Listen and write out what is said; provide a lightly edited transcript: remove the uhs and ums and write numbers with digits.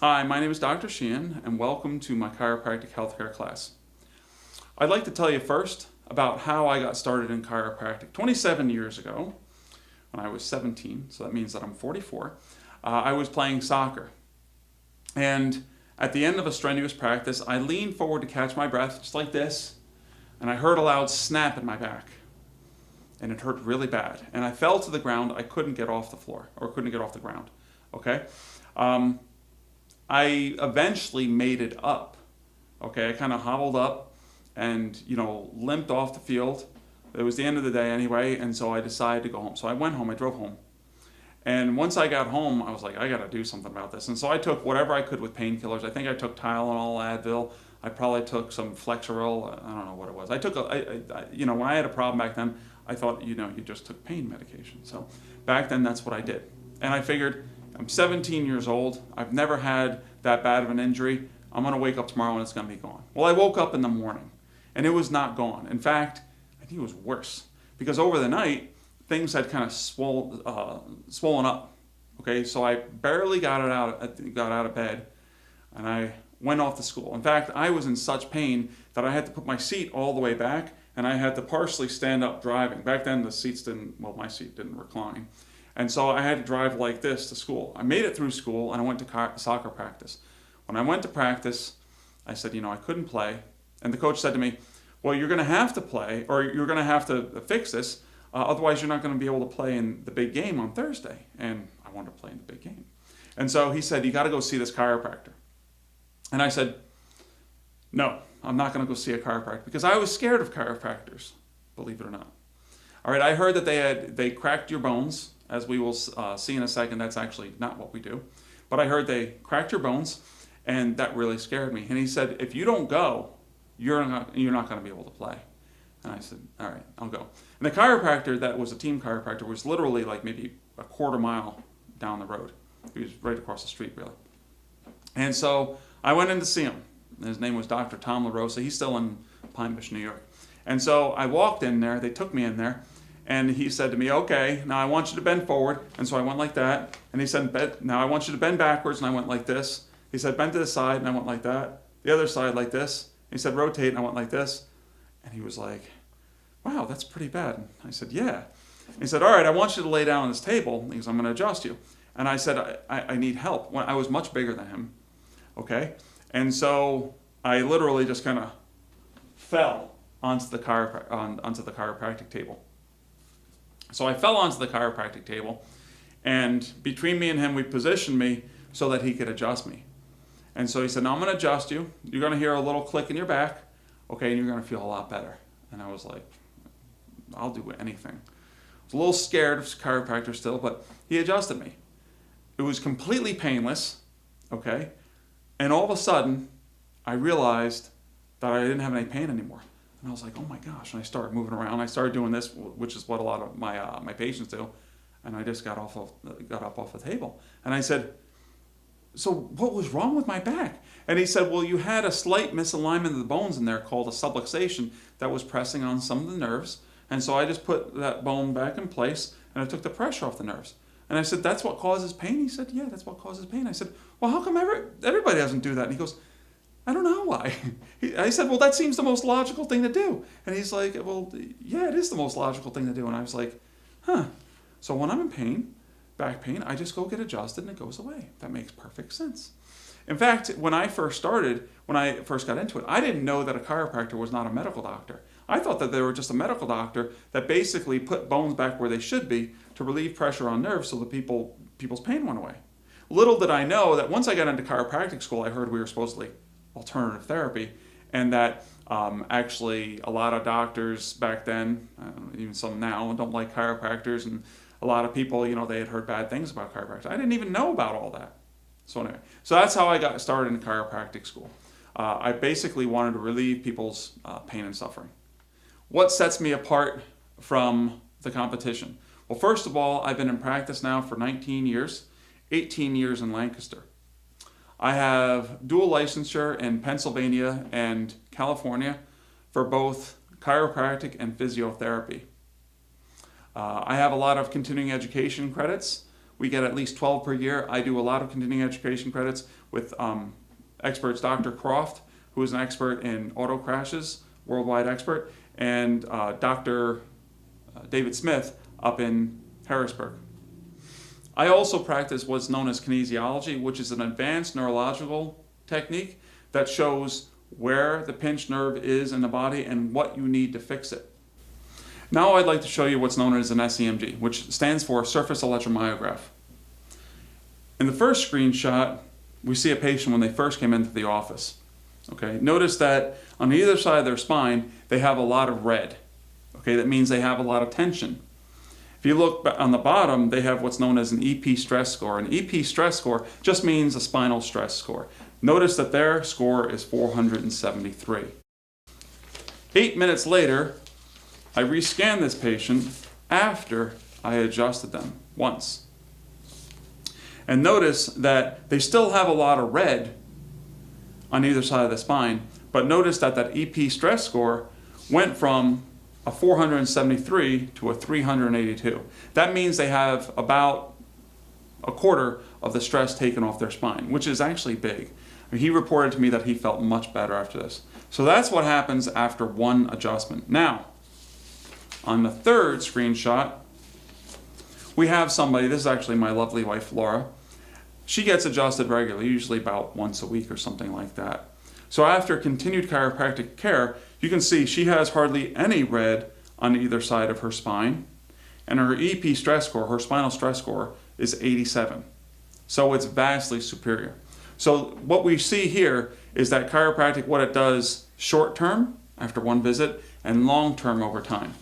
Hi, my name is Dr. Sheehan, and welcome to my chiropractic healthcare class. I'd like to tell you first about how I got started in chiropractic. 27 years ago, when I was 17, so that means that I'm 44, I was playing soccer. And at the end of a strenuous practice, I leaned forward to catch my breath, just like this, and I heard a loud snap in my back. And it hurt really bad. And I fell to the ground. I couldn't get off the floor, or couldn't get off the ground, okay? I eventually made it up, okay? I kind of hobbled up and, limped off the field. It was the end of the day anyway, and so I decided to go home. So I went home, I drove home. And once I got home, I was like, I gotta do something about this. And so I took whatever I could with painkillers. I think I took Tylenol, Advil. I probably took some Flexeril. I don't know what it was. I took, when I had a problem back then, I thought, you just took pain medication. So back then, that's what I did. And I figured, I'm 17 years old. I've never had that bad of an injury. I'm going to wake up tomorrow and it's going to be gone. Well, I woke up in the morning and it was not gone. In fact, I think it was worse because over the night, things had kind of swollen up. Okay, so I barely got out of bed and I went off to school. In fact, I was in such pain that I had to put my seat all the way back and I had to partially stand up driving. Back then, my seat didn't recline. And so I had to drive like this to school. I made it through school and I went to soccer practice. When I went to practice, I said, I couldn't play. And the coach said to me, well, you're going to have to play or you're going to have to fix this. Otherwise, you're not going to be able to play in the big game on Thursday. And I wanted to play in the big game. And so he said, you got to go see this chiropractor. And I said, no, I'm not going to go see a chiropractor because I was scared of chiropractors, believe it or not. All right, I heard that they cracked your bones. As we will see in a second, that's actually not what we do. But I heard they cracked your bones, and that really scared me. And he said, if you don't go, you're not going to be able to play. And I said, all right, I'll go. And the chiropractor that was a team chiropractor was literally like maybe a quarter mile down the road. He was right across the street, really. And so I went in to see him. His name was Dr. Tom LaRosa. He's still in Pine Bush, New York. And so I walked in there. They took me in there. And he said to me, okay, now I want you to bend forward. And so I went like that. And he said, now I want you to bend backwards. And I went like this. He said, bend to the side. And I went like that. The other side like this. He said, rotate. And I went like this. And he was like, wow, that's pretty bad. And I said, yeah. And he said, all right, I want you to lay down on this table because I'm going to adjust you. And I said, I need help. When I was much bigger than him. Okay. And so I literally just kind of fell onto the chiropractic table. So I fell onto the chiropractic table, and between me and him, we positioned me so that he could adjust me. And so he said, now I'm going to adjust you. You're going to hear a little click in your back, okay, and you're going to feel a lot better. And I was like, I'll do anything. I was a little scared of chiropractor still, but he adjusted me. It was completely painless, okay, and all of a sudden, I realized that I didn't have any pain anymore. And I was like, oh my gosh, and I started moving around. I started doing this, which is what a lot of my patients do, and I just got up off the table. And I said, so what was wrong with my back? And he said, well, you had a slight misalignment of the bones in there called a subluxation that was pressing on some of the nerves, and so I just put that bone back in place, and I took the pressure off the nerves. And I said, that's what causes pain? He said, yeah, that's what causes pain. I said, well, how come everybody doesn't do that? And he goes, I don't know why. I said, well, that seems the most logical thing to do. And he's like, well, yeah, it is the most logical thing to do. And I was like, huh. So when I'm in pain, back pain, I just go get adjusted and it goes away. That makes perfect sense. In fact, when I first got into it, I didn't know that a chiropractor was not a medical doctor. I thought that they were just a medical doctor that basically put bones back where they should be to relieve pressure on nerves so that people's pain went away. Little did I know that once I got into chiropractic school, I heard we were supposedly alternative therapy, and that actually a lot of doctors back then, even some now, don't like chiropractors, and a lot of people, they had heard bad things about chiropractors. I didn't even know about all that. So anyway, so that's how I got started in chiropractic school. I basically wanted to relieve people's pain and suffering. What sets me apart from the competition? Well, first of all, I've been in practice now for 19 years, 18 years in Lancaster. I have dual licensure in Pennsylvania and California for both chiropractic and physiotherapy. I have a lot of continuing education credits, we get at least 12 per year. I do a lot of continuing education credits with experts, Dr. Croft, who is an expert in auto crashes, worldwide expert, and Dr. David Smith up in Harrisburg. I also practice what's known as kinesiology, which is an advanced neurological technique that shows where the pinched nerve is in the body and what you need to fix it. Now I'd like to show you what's known as an SEMG, which stands for surface electromyograph. In the first screenshot, we see a patient when they first came into the office. Okay, notice that on either side of their spine, they have a lot of red. Okay, that means they have a lot of tension. If you look on the bottom, they have what's known as an EP stress score. An EP stress score just means a spinal stress score. Notice that their score is 473. 8 minutes later, I rescanned this patient after I adjusted them once. And notice that they still have a lot of red on either side of the spine, but notice that that EP stress score went from a 473 to a 382. That means they have about a quarter of the stress taken off their spine, which is actually big. He reported to me that he felt much better after this. So that's what happens after one adjustment. Now, on the third screenshot, we have somebody, this is actually my lovely wife, Laura. She gets adjusted regularly, usually about once a week or something like that. So after continued chiropractic care, you can see she has hardly any red on either side of her spine, and her EP stress score, her spinal stress score, is 87. So it's vastly superior. So what we see here is that chiropractic, what it does short term, after one visit, and long term over time.